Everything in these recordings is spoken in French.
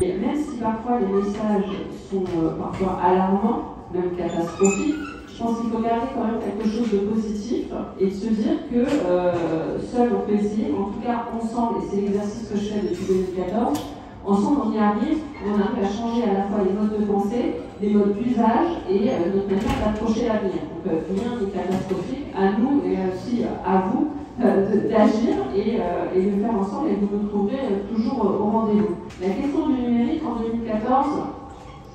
Et même si parfois les messages sont parfois alarmants, même catastrophiques, je pense qu'il faut garder quand même quelque chose de positif et de se dire que seul on peut essayer, en tout cas ensemble, et c'est l'exercice que je fais depuis 2014, ensemble on y arrive à changer à la fois les modes de pensée, les modes d'usage et notre manière d'approcher l'avenir. Donc rien n'est catastrophique, à nous et aussi à vous d'agir et de faire ensemble, et vous nous trouverez toujours au rendez-vous. La question du numérique en 2014,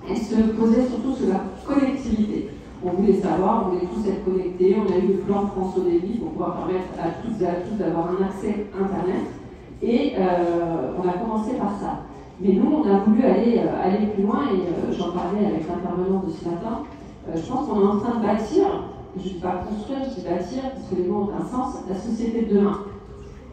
elle se posait surtout sur la connectivité. On voulait savoir, on voulait tous être connectés, on a eu le plan France au débit pour pouvoir permettre à toutes et à tous d'avoir un accès Internet, et on a commencé par ça. Mais nous, on a voulu aller plus loin, et j'en parlais avec l'intervenant de ce matin. Je pense qu'on est en train de bâtir, je ne dis pas construire, je dis bâtir, parce que les mots ont un sens, la société de demain.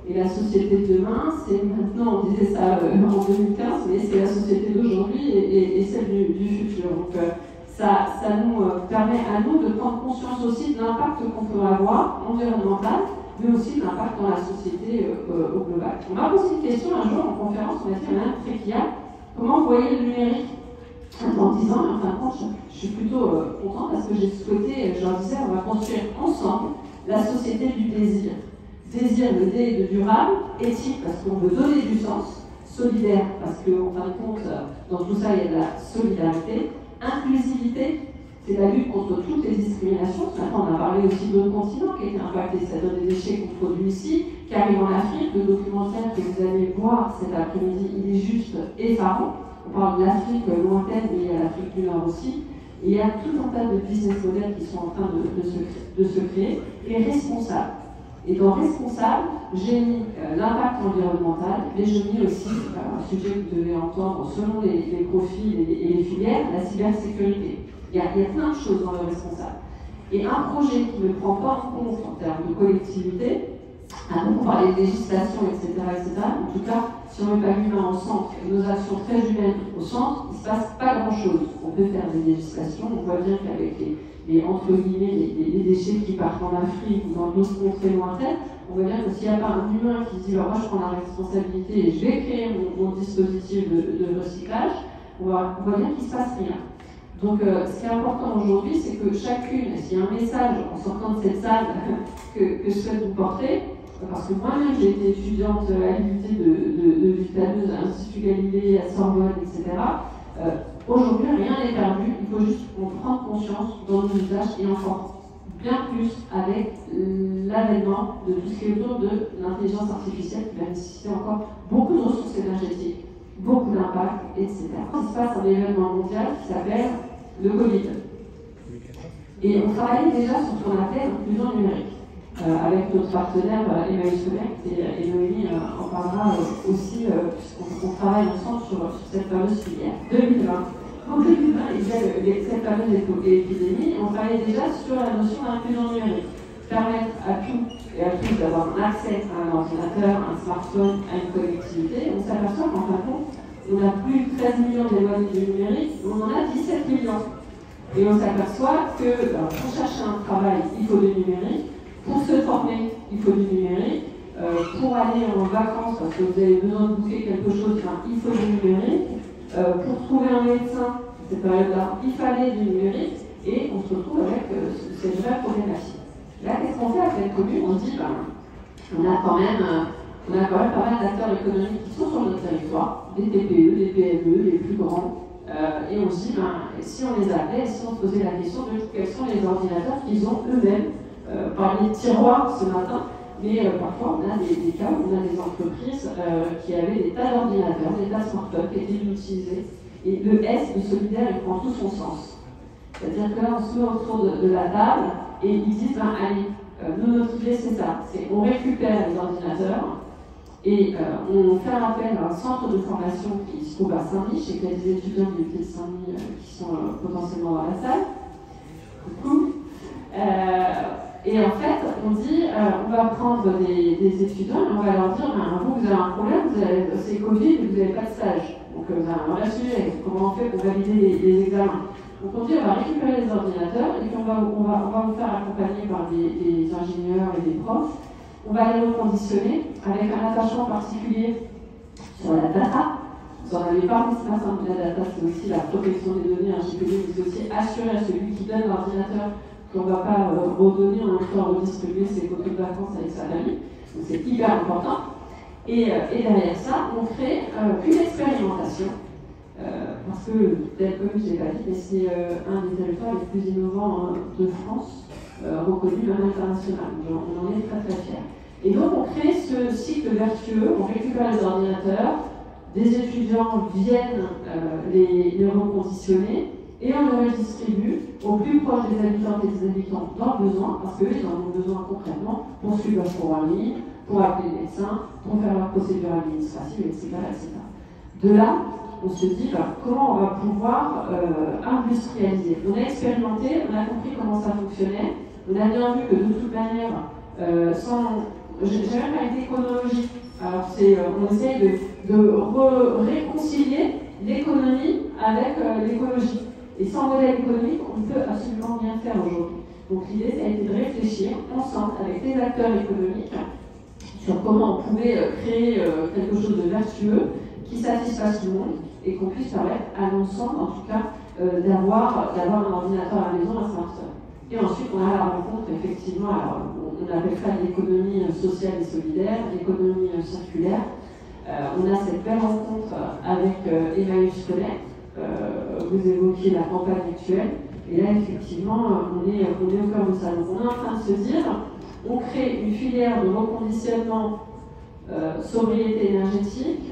Et la société de demain, c'est maintenant, on disait ça en 2015, mais c'est la société d'aujourd'hui et celle du futur. Donc ça nous permet à nous de prendre conscience aussi de l'impact qu'on peut avoir environnemental, mais aussi de l'impact dans la société au global. On m'a posé une question un jour en conférence, on m'a dit, Madame Tréquillard, comment vous voyez le numérique? En disant, mais en fin de compte, je suis plutôt contente parce que j'ai souhaité, je leur disais, on va construire ensemble la société du désir. Désir, le D de durable, éthique parce qu'on veut donner du sens, solidaire parce qu'en fin de compte, dans tout ça, il y a de la solidarité, inclusivité, c'est la lutte contre toutes les discriminations. Ce matin, on a parlé aussi d'autres continents qui étaient impactés, c'est-à-dire des déchets qu'on produit ici, qui arrivent en Afrique. Le documentaire que vous allez voir cet après-midi, il est juste effarant. On parle de l'Afrique lointaine, mais il y a l'Afrique du Nord aussi. Et il y a tout un tas de business models qui sont en train de se créer, et responsables. Et dans responsable, j'ai mis l'impact environnemental, mais je mis aussi un sujet que vous devez entendre selon les profils et les filières, la cybersécurité. Il y a plein de choses dans le responsable. Et un projet qui ne prend pas en compte en termes de collectivité, on parlait de législation, etc., en tout cas, si on met pas l'humain au centre et nos actions très humaines au centre, il ne se passe pas grand-chose. On peut faire des législations, on voit bien qu'avec entre guillemets, les déchets qui partent en Afrique ou dans d'autres contrées lointaines, on voit bien que s'il n'y a pas un humain qui se dit moi je prends la responsabilité et je vais créer mon dispositif de recyclage, on voit bien qu'il ne se passe rien. Donc ce qui est important aujourd'hui, c'est que chacune, s'il y a un message en sortant de cette salle que je souhaite vous porter, parce que moi-même j'ai été étudiante à l'unité de Vitaneuse, à l'Institut Galilée, à Sorbonne, etc. Aujourd'hui, rien n'est perdu, il faut juste qu'on prenne conscience dans nos usages et encore bien plus avec l'avènement de tout ce qui est autour de l'intelligence artificielle qui va nécessiter encore beaucoup de ressources énergétiques, beaucoup d'impact, etc. Il se passe un événement mondial qui s'appelle le Covid. Et on travaillait déjà sur ce qu'on appelle l'inclusion numérique. Avec notre partenaire Emmaüs Connect et Noémie en parlera aussi, puisqu'on travaille ensemble sur cette fameuse filière. 2020. En 2020, il y a cette fameuse épidémie, on travaillait déjà sur la notion d'inclusion numérique. Permettre à toutes et à tous d'avoir un accès à un ordinateur, un smartphone, à une connectivité. On s'aperçoit qu'en fin de compte, on a plus de 13 millions d'éloignés du numérique, on en a 17 millions. Et on s'aperçoit que pour chercher un travail, il faut du numérique. Pour se former, il faut du numérique. Pour aller en vacances, parce que vous avez besoin de booker quelque chose, il faut du numérique. Pour trouver un médecin, cette période-là, il fallait du numérique. Et on se retrouve avec cette vraie problématique. Là, qu'est-ce qu'on fait avec la commune? On dit, on a quand même pas mal d'acteurs économiques qui sont sur notre territoire, des TPE, des PME, les plus grands. Et on se dit, si on les appelait, si on se posait la question de quels sont les ordinateurs qu'ils ont eux-mêmes, par les tiroirs ce matin, mais parfois on a des cas où on a des entreprises qui avaient des tas d'ordinateurs, des tas de smartphones qui étaient inutilisés. Et le S de solidaire, il prend tout son sens. C'est-à-dire que là, on se met autour de la table et ils disent, allez, nous, notre idée, c'est ça. C'est on récupère les ordinateurs et on fait appel à un centre de formation qui se trouve à Saint-Denis. Je sais qu'il y a des étudiants de l'unité de Saint-Denis qui sont potentiellement dans la salle. Coucou. Et en fait, on dit, on va prendre des étudiants et on va leur dire, vous avez un problème, c'est Covid, vous n'avez pas de stage. Donc vous avez un vrai sujet, comment on fait pour valider les examens. Donc on dit, on va récupérer les ordinateurs et puis on va vous faire accompagner par des ingénieurs et des profs. On va les reconditionner avec un attachement particulier sur la data. Vous en avez parlé ce matin, la data, c'est aussi la protection des données RGPD, mais c'est aussi assurer à celui qui donne l'ordinateur qu'on ne va pas redonner en train de redistribuer ses photos de vacances avec sa famille. Donc c'est hyper important. Et derrière ça, on crée une expérimentation. Parce que, tel que je ne l'ai pas dit, mais c'est un des territoires les plus innovants de France, reconnu même international. On en est très très fiers. Et donc on crée ce cycle vertueux, on récupère les ordinateurs, des étudiants viennent les reconditionner et on les redistribue au plus proche des habitantes et des habitants dans le besoin, parce qu'eux ils en ont besoin concrètement pour suivre leur cours en ligne, pour appeler les médecins, pour faire leur procédure administrative, etc., etc. De là, on se dit comment on va pouvoir industrialiser. On a expérimenté, on a compris comment ça fonctionnait, on a bien vu que de toute manière, j'ai même parlé d'économie. Alors on essaye de réconcilier l'économie avec l'écologie. Et sans modèle économique, on ne peut absolument rien faire aujourd'hui. Donc l'idée, ça a été de réfléchir ensemble avec les acteurs économiques sur comment on pouvait créer quelque chose de vertueux qui satisfasse tout le monde et qu'on puisse permettre à l'ensemble, en tout cas, d'avoir un ordinateur à la maison, un smartphone. Et ensuite, on a la rencontre, effectivement, alors, on appelle ça l'économie sociale et solidaire, l'économie circulaire. On a cette belle rencontre avec Emmaüs Connect. Vous évoquiez la campagne actuelle. Et là, effectivement, on est au cœur de ça. Donc, on est en train de se dire, on crée une filière de reconditionnement, sobriété énergétique,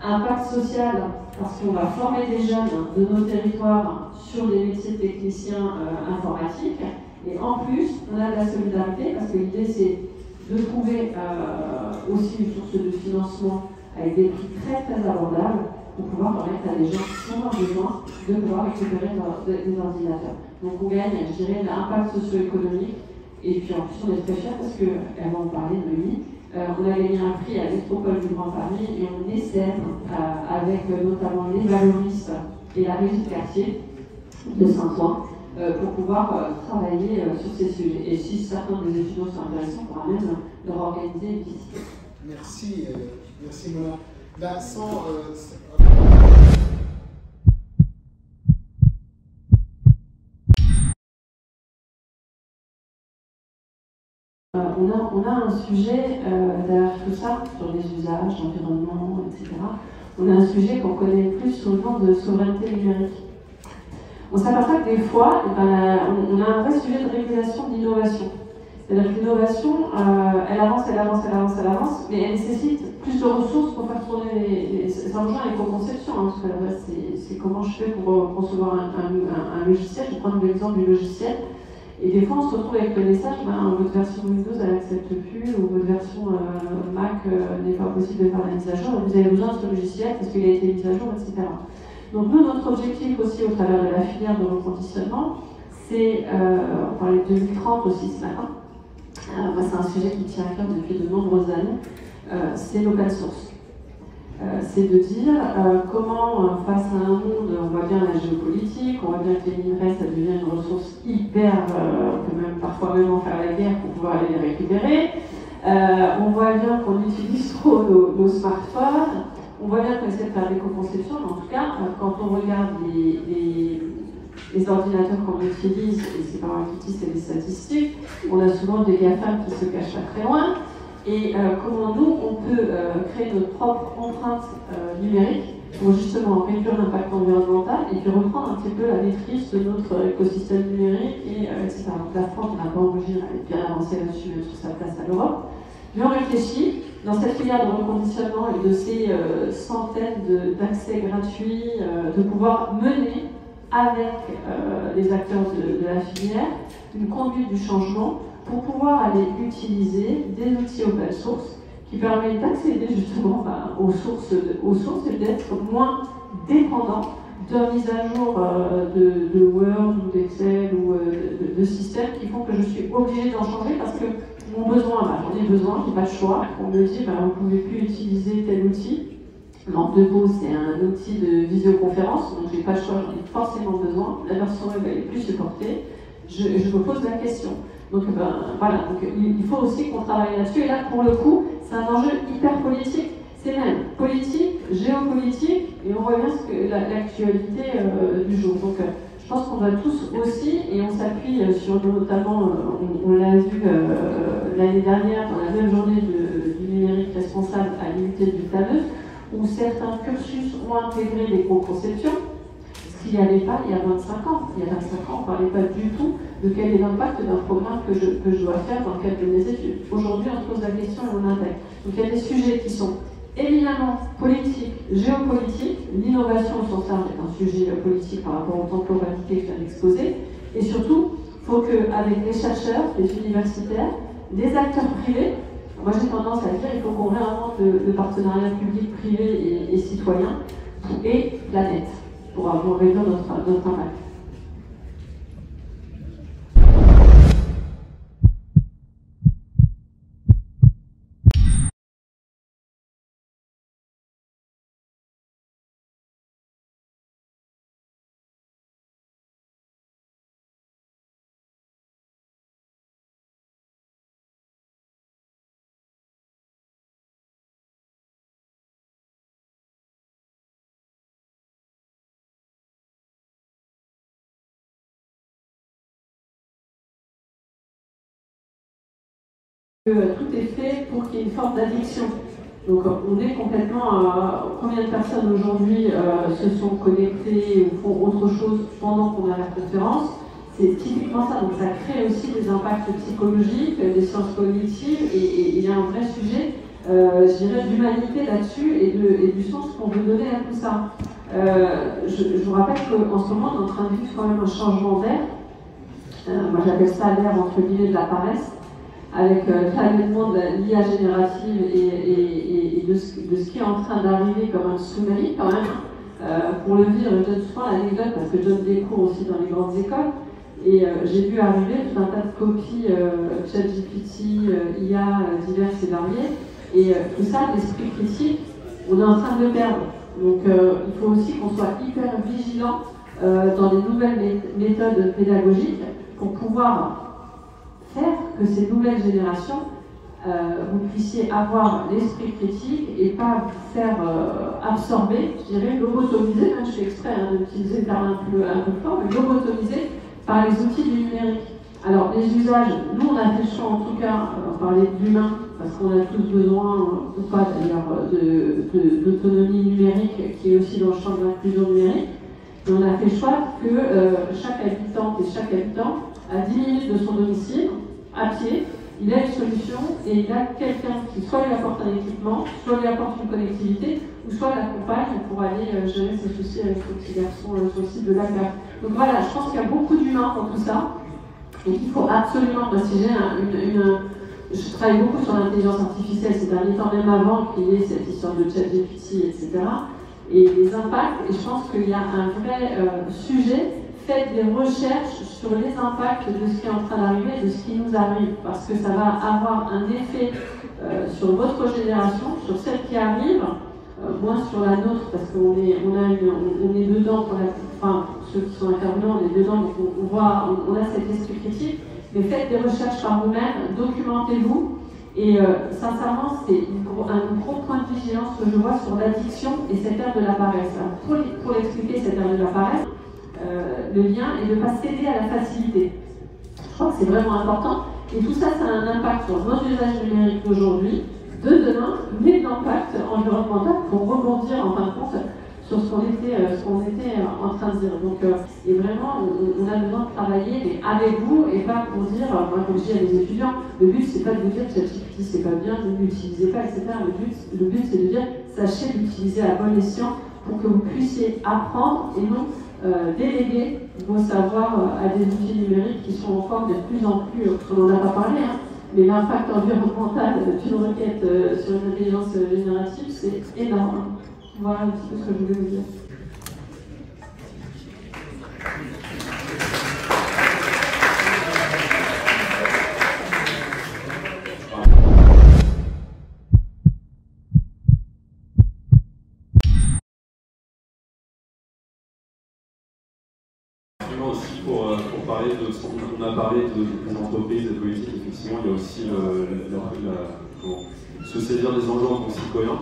impact social, parce qu'on va former des jeunes de nos territoires sur des métiers de techniciens informatiques. Et en plus, on a de la solidarité, parce que l'idée, c'est de trouver aussi une source de financement avec des prix très très abordables pour pouvoir permettre à des gens qui sont en besoin de pouvoir récupérer des ordinateurs. Donc on gagne, je dirais, l'impact socio-économique. Et puis en plus, on est très fiers parce qu'elle va en parler, Noémie. On a gagné un prix à l'Estropole du Grand Paris et on essaie, avec notamment les valoristes et la régie de quartier de Saint-Ouen, pour pouvoir travailler sur ces sujets. Et si certains des étudiants sont intéressants, on pourra même leur organiser une visite. Merci, merci Mona. Là, on a un sujet derrière tout ça, sur les usages, l'environnement, etc. On a un sujet qu'on connaît plus sous le nom de souveraineté numérique. On s'aperçoit que des fois, on a un vrai sujet de régulation d'innovation. C'est-à-dire que l'innovation, elle avance, mais elle nécessite plus de ressources pour faire tourner ça rejoint l'éco-conception, hein, parce que c'est comment je fais pour concevoir un logiciel. Je vais prendre l'exemple du logiciel. Et des fois, on se retrouve avec le message, votre version Windows, elle n'accepte plus, ou votre version Mac n'est pas possible de faire la mise à jour, vous avez besoin de ce logiciel parce qu'il a été mis à jour, etc. Donc nous, notre objectif aussi au travers de la filière de reconditionnement, c'est, on parlait de 2030 aussi ce matin, moi c'est un sujet qui me tient à cœur depuis de nombreuses années, c'est l'open source. C'est de dire comment, face à un monde, on voit bien la géopolitique, on voit bien que les minerais, ça devient une ressource hyper, que même parfois même en faire la guerre pour pouvoir aller les récupérer. On voit bien qu'on utilise trop nos smartphones, on voit bien qu'on essaie de faire l'éco-conception, mais en tout cas, quand on regarde les ordinateurs qu'on utilise, et c'est pas moi qui dis, c'est des statistiques, on a souvent des GAFAM qui se cachent pas très loin. Et comment nous, on peut créer notre propre empreinte numérique pour justement réduire l'impact environnemental et puis reprendre un petit peu la maîtrise de notre écosystème numérique, etc. Donc la France, on n'a pas obligé, elle est bien avancée là-dessus, même sur sa place à l'Europe. Mais on réfléchit dans cette filière de reconditionnement et de ces centaines d'accès gratuits, de pouvoir mener avec les acteurs de la filière une conduite du changement pour pouvoir aller utiliser des outils open source qui permettent d'accéder justement aux sources et d'être moins dépendant de mise à jour de Word ou d'Excel ou de systèmes qui font que je suis obligée d'en changer parce que mon besoin, j'en ai besoin, j'ai pas le choix. On me dit, vous ne pouvez plus utiliser tel outil. Devo, c'est un outil de visioconférence, donc j'ai pas le choix, j'en ai forcément besoin. La version web, elle n'est plus supportée. Je me pose la question. Donc voilà, donc, il faut aussi qu'on travaille là-dessus. Et là, pour le coup, c'est un enjeu hyper politique. C'est même politique, géopolitique. géopolitique et on revient à l'actualité du jour. Donc je pense qu'on va tous aussi, et on s'appuie sur notamment, on l'a vu l'année dernière dans la même journée du numérique responsable à l'unité du TANEUS, où certains cursus ont intégré des co-conceptions, ce qu'il n'y avait pas il y a 25 ans. Il y a 25 ans, on ne parlait pas du tout de quel est l'impact d'un programme que je dois faire dans le cadre de mes études. Aujourd'hui, on se pose la question et on intègre. Donc il y a des sujets qui sont éminemment politiques, géopolitiques. L'innovation au sens large est un sujet politique par rapport aux temporalités que je viens d'exposer. Et surtout, il faut qu'avec les chercheurs, les universitaires, des acteurs privés, moi j'ai tendance à dire qu'il faut qu'on réinvente le partenariat public-privé et citoyen et planète pour réduire notre impact. Tout est fait pour qu'il y ait une forme d'addiction. Donc on est complètement... combien de personnes aujourd'hui se sont connectées ou font autre chose pendant qu'on a la conférence? C'est typiquement ça. Donc ça crée aussi des impacts psychologiques, des sciences cognitives, et il y a un vrai sujet, je dirais, d'humanité là-dessus et du sens qu'on veut donner à tout ça. Je vous rappelle qu'en ce moment, on est en train de vivre quand même un changement d'air. Moi j'appelle ça l'ère entre guillemets de la paresse, avec l'avènement de l'IA générative et de ce qui est en train d'arriver comme un tsunami quand même. Pour le dire, je donne souvent l'anecdote parce que je donne des cours aussi dans les grandes écoles, et j'ai vu arriver tout un tas de copies ChatGPT, IA diverses et variées, et tout ça, l'esprit critique, on est en train de le perdre. Donc il faut aussi qu'on soit hyper vigilant dans les nouvelles méthodes pédagogiques pour pouvoir faire que ces nouvelles générations, vous puissiez avoir l'esprit critique et pas vous faire absorber, je dirais, lobotomiser, même je fais exprès d'utiliser le terme un peu fort, mais lobotomiser par les outils du numérique. Alors les usages, nous on a fait le choix en tout cas, on parlait de l'humain, parce qu'on a tous besoin, ou pas d'ailleurs, d'autonomie numérique qui est aussi dans le champ de l'inclusion numérique. Et on a fait le choix que chaque habitant et chaque habitant, à 10 minutes de son domicile, à pied, il a une solution et il a quelqu'un qui soit lui apporte un équipement, soit lui apporte une connectivité, ou soit l'accompagne pour aller gérer ses soucis avec son petit garçon sur le site de la gare. Donc voilà, je pense qu'il y a beaucoup d'humains dans tout ça, et qu'il faut absolument, parce que je travaille beaucoup sur l'intelligence artificielle ces derniers temps, même avant qu'il y ait cette histoire de ChatGPT, etc. Et les impacts, et je pense qu'il y a un vrai sujet. Faites des recherches sur les impacts de ce qui est en train d'arriver, de ce qui nous arrive, parce que ça va avoir un effet sur votre génération, sur celle qui arrive, moins sur la nôtre, parce qu'on est dedans, ceux qui sont intervenants, on est dedans, donc on a cet esprit critique, mais faites des recherches par vous-même, documentez-vous, et sincèrement, c'est un gros point de vigilance que je vois sur l'addiction et cette ère de la paresse. Alors, pour expliquer cette ère de la paresse, le lien et de ne pas céder à la facilité. Je crois que c'est vraiment important. Et tout ça, ça a un impact sur nos usages numériques d'aujourd'hui, de demain, mais d'impact environnemental pour rebondir en fin de compte sur ce qu'on était en train de dire. Donc, et vraiment, on a besoin de travailler mais avec vous et pas pour dire, moi comme je dis à mes étudiants, le but c'est pas de vous dire que ChatGPT c'est pas bien, vous ne l'utilisez pas, etc. Le but c'est de dire, sachez l'utiliser à bon escient pour que vous puissiez apprendre et non déléguer vos savoirs à des outils numériques qui sont encore de plus en plus, on n'en a pas parlé, hein, mais l'impact environnemental d'une requête sur une intelligence générative, c'est énorme. Voilà un petit peu ce que je voulais vous dire. Aussi pour parler de ce qu'on a parlé des entreprises, des politiques, effectivement, il y a aussi se saisir des enjeux en tant que citoyen.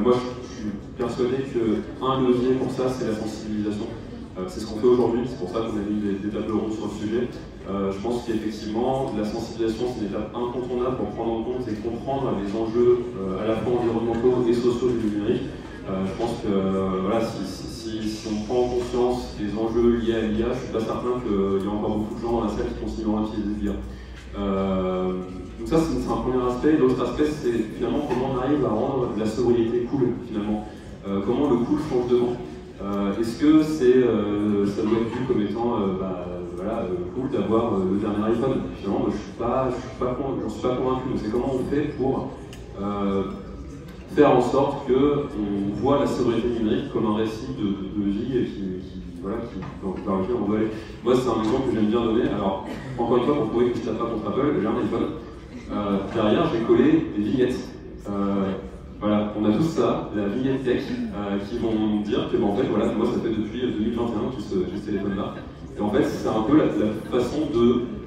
Moi, je suis persuadé qu'un levier pour ça, c'est la sensibilisation. C'est ce qu'on fait aujourd'hui, c'est pour ça qu'on a mis des tables rondes sur le sujet. Je pense qu'effectivement, la sensibilisation, c'est une étape incontournable pour prendre en compte et comprendre les enjeux à la fois environnementaux et sociaux du numérique. Je pense que voilà, si on prend conscience des enjeux liés à l'IA, je ne suis pas certain qu'il y a encore beaucoup de gens dans la salle qui continueront à utiliser l'IA. Donc ça, c'est un premier aspect. L'autre aspect, c'est finalement comment on arrive à rendre la sobriété cool, finalement. Comment le cool change de vent. Est-ce que ça doit être vu comme étant voilà, cool d'avoir le dernier iPhone? Finalement, j'en suis pas convaincu. Donc c'est comment on fait pour faire en sorte qu'on voit la sobriété numérique comme un récit de vie dans lequel on doit aller. Moi, c'est un exemple que j'aime bien donner. Alors, encore une fois, pour prouver que je ne tape pas contre Apple, j'ai un iPhone. Derrière, j'ai collé des vignettes. Voilà, on a tous ça, la vignette tech, qui vont dire que en fait, voilà, moi ça fait depuis 2021 que j'ai ce téléphone-là. Et en fait, c'est un peu la façon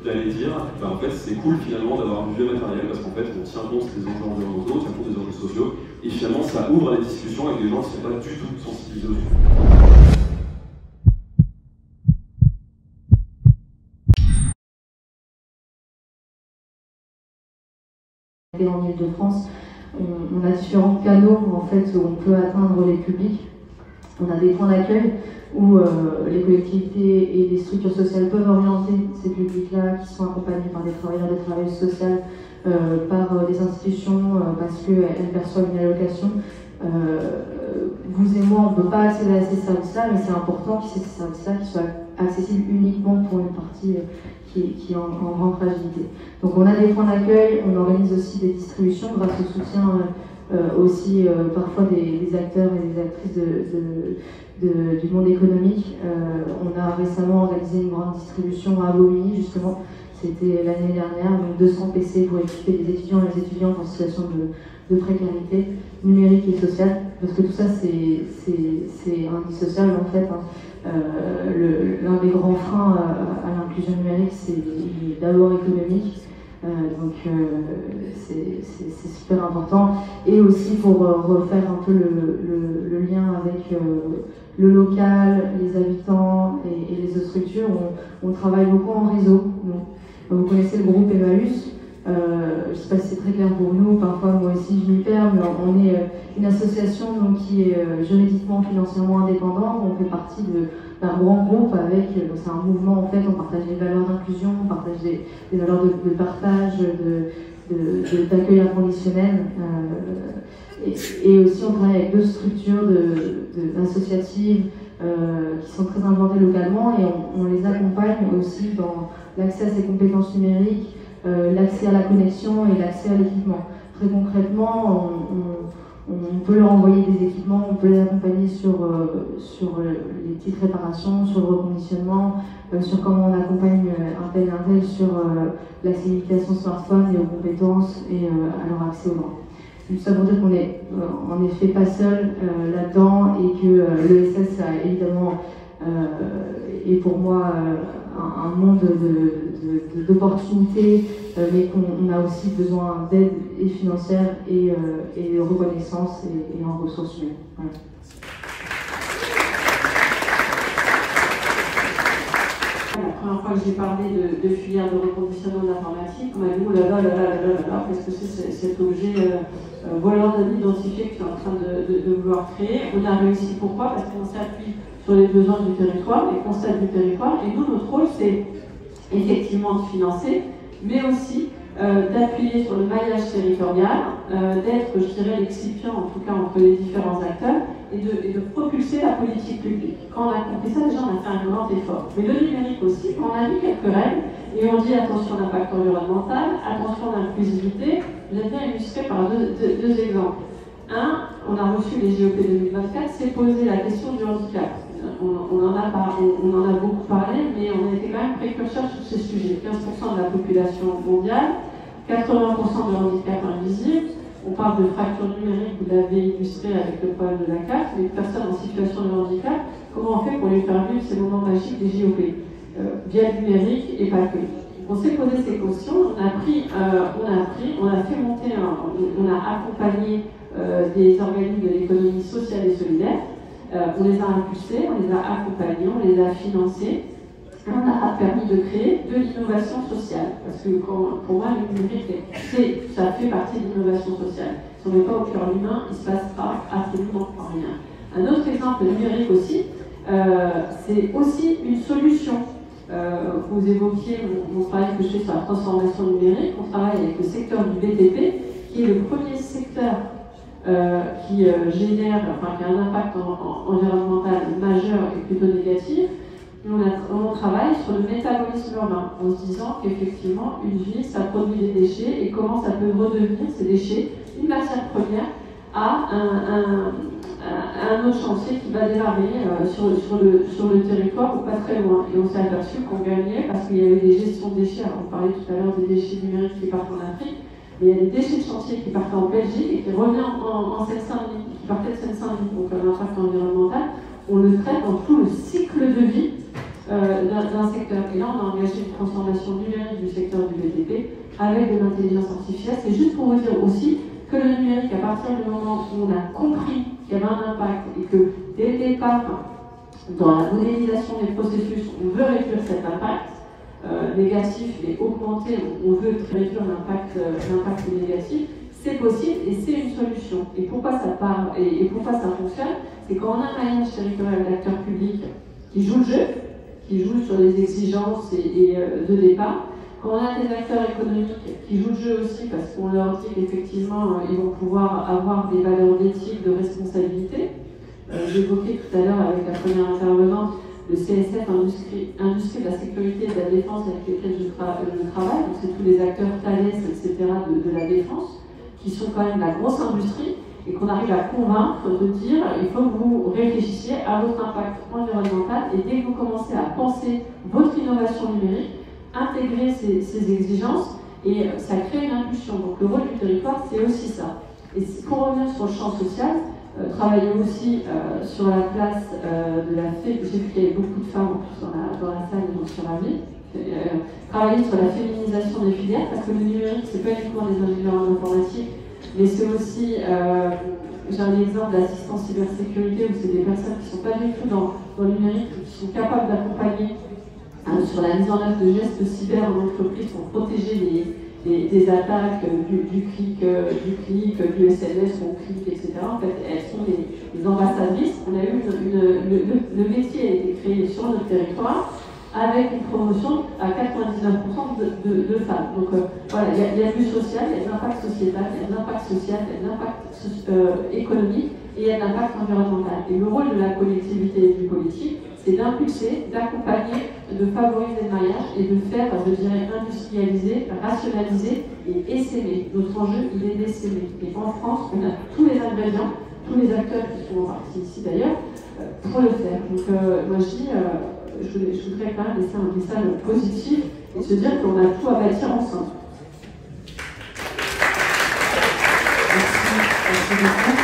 d'aller dire, en fait, c'est cool finalement d'avoir du vieux matériel parce qu'en fait, on tient compte des enjeux environnementaux, on tient compte des enjeux sociaux, et finalement, ça ouvre à des discussions avec des gens qui ne sont pas du tout sensibilisés au sujet. En Ile-de-France, on a différents canaux en fait, où on peut atteindre les publics. On a des points d'accueil où les collectivités et les structures sociales peuvent orienter ces publics-là qui sont accompagnés par des travailleurs et des travailleuses sociales, par des institutions parce qu'elles perçoivent une allocation. Vous et moi, on ne peut pas accéder à ces services-là, mais c'est important que ces services-là soient accessibles uniquement pour une partie qui est en grande fragilité. Donc on a des points d'accueil, on organise aussi des distributions grâce au soutien aussi parfois des acteurs et des actrices du monde économique. On a récemment organisé une grande distribution à Bobigny, justement, c'était l'année dernière, donc 200 PC pour équiper les étudiants et les étudiantes en situation de précarité numérique et sociale, parce que tout ça c'est indissociable en fait. L'un des grands freins à l'inclusion numérique, c'est d'abord économique, donc c'est super important. Et aussi pour refaire un peu le lien avec le local, les habitants et les autres structures, on travaille beaucoup en réseau. Vous connaissez le groupe Emmaüs. Je ne sais pas si c'est très clair pour nous, parfois moi aussi je m'y perds, mais on est une association donc, qui est juridiquement, financièrement indépendante. On fait partie d'un grand groupe avec, c'est un mouvement en fait, on partage des valeurs d'inclusion, on partage des valeurs de partage, d'accueil inconditionnel. Et aussi on travaille avec deux structures associatives qui sont très implantées localement et on les accompagne aussi dans l'accès à ces compétences numériques, l'accès à la connexion et l'accès à l'équipement. Très concrètement, on peut leur envoyer des équipements, on peut les accompagner sur les petites réparations, sur le reconditionnement, sur comment on accompagne un tel sur l'accessibilité à son smartphone et aux compétences et à leur accès aux droits. Juste pour dire qu'on n'est en effet pas seul là-dedans et que l'ESS a évidemment est pour moi un monde d'opportunités, mais qu'on a aussi besoin d'aide et financière et de reconnaissance et en ressources humaines. Voilà. La première fois que j'ai parlé de filière de reconditionnement de l'informatique, on m'a dit oh là là, qu'est-ce que c'est cet objet voleur identifié que tu es en train de vouloir créer. On a réussi, pourquoi? Parce qu'on s'appuie sur les besoins du territoire, les constats du territoire, et nous, notre rôle, c'est effectivement de financer, mais aussi d'appuyer sur le maillage territorial, d'être, je dirais, l'excipient, en tout cas, entre les différents acteurs, et de propulser la politique publique. Quand on a compris ça, déjà, on a fait un grand effort. Mais le numérique aussi, on a mis quelques règles, et on dit attention à l'impact environnemental, attention à l'inclusivité. J'aime bien illustrer par deux exemples. Un, on a reçu les JOP 2024, c'est poser la question du handicap. On en a beaucoup parlé, mais on a été quand même précurseurs sur ce sujet. 15% de la population mondiale, 80% de handicap invisible. On parle de fracture numérique, vous l'avez illustré avec le problème de la carte, les personnes en situation de handicap, comment on fait pour les faire vivre ces moments magiques des JOP via le numérique et pas que. On s'est posé ces questions, on a fait monter, on a accompagné des organismes de l'économie sociale et solidaire. On les a impulsés, on les a accompagnés, on les a financés. On a permis de créer de l'innovation sociale. Parce que pour moi, le numérique, ça fait partie de l'innovation sociale. Si on ne met pas au cœur l'humain, il ne se passera absolument rien. Un autre exemple numérique aussi, c'est aussi une solution. Vous évoquiez mon travail que je fais sur la transformation numérique. On travaille avec le secteur du BTP, qui est le premier secteur qui génère, enfin qui a un impact environnemental majeur et plutôt négatif. On travaille sur le métabolisme urbain, en se disant qu'effectivement, une ville, ça produit des déchets, et comment ça peut redevenir ces déchets une matière première à un autre chantier qui va démarrer sur le territoire ou pas très loin. Et on s'est aperçu qu'on gagnait parce qu'il y avait des gestions de déchets. Alors, on parlait tout à l'heure des déchets numériques qui partent en Afrique, mais il y a des déchets de chantier qui partent en Belgique et qui revenaient en Seine-Saint-Denis, qui partaient de Seine-Saint-Denis. Donc l'impact environnemental, on le traite dans tout le cycle de vie d'un secteur. Et là, on a engagé une transformation numérique du secteur du BTP avec de l'intelligence artificielle. C'est juste pour vous dire aussi que le numérique, à partir du moment où on a compris qu'il y avait un impact et que dès le départ, dans la modélisation des processus, on veut réduire cet impact négatif, mais augmenter, on veut réduire l'impact négatif, c'est possible et c'est une solution. Et pourquoi ça part et pourquoi ça fonctionne? C'est quand on a un maillage territorial d'acteurs publics qui jouent le jeu, qui jouent sur les exigences de départ, quand on a des acteurs économiques qui jouent le jeu aussi parce qu'on leur dit qu'effectivement ils vont pouvoir avoir des valeurs d'éthique, de responsabilité. J'évoquais tout à l'heure avec la première intervenante le CSF, industrie de la sécurité et de la défense avec lesquels je travaille, donc c'est tous les acteurs Thales, etc. de la défense, qui sont quand même la grosse industrie, et qu'on arrive à convaincre de dire il faut que vous réfléchissiez à votre impact environnemental, et dès que vous commencez à penser votre innovation numérique, intégrer ces exigences, et ça crée une impulsion. Donc le rôle du territoire, c'est aussi ça. Et pour revenir sur le champ social, travailler aussi sur la place de la fée, j'ai vu qu'il y avait beaucoup de femmes en plus dans la salle, donc sur la vie. Travailler sur la féminisation des filières, parce que le numérique, c'est pas uniquement des ingénieurs en informatique, mais c'est aussi, j'ai un exemple d'assistance cybersécurité où c'est des personnes qui ne sont pas du tout dans le numérique, qui sont capables d'accompagner sur la mise en œuvre de gestes cyber en entreprise pour protéger des attaques, du clic, du SMS, on clique, etc. En fait, elles sont des ambassadrices. On a eu le métier a été créé sur notre territoire avec une promotion à 99% de femmes. Donc voilà, il y a du social, il y a de l'impact sociétal, il y a de l'impact social, il y a de l'impact économique et il y a de l'impact environnemental. Et le rôle de la collectivité et du politique, c'est d'impulser, d'accompagner, de favoriser le maillage et de faire, je dirais, industrialiser, rationaliser et essaimer. Notre enjeu, il est d'essaimer. Et en France, on a tous les ingrédients, tous les acteurs qui sont en partie ici d'ailleurs, pour le faire. Donc moi je dis, je voudrais quand même laisser un message positif et se dire qu'on a tout à bâtir ensemble. Merci beaucoup.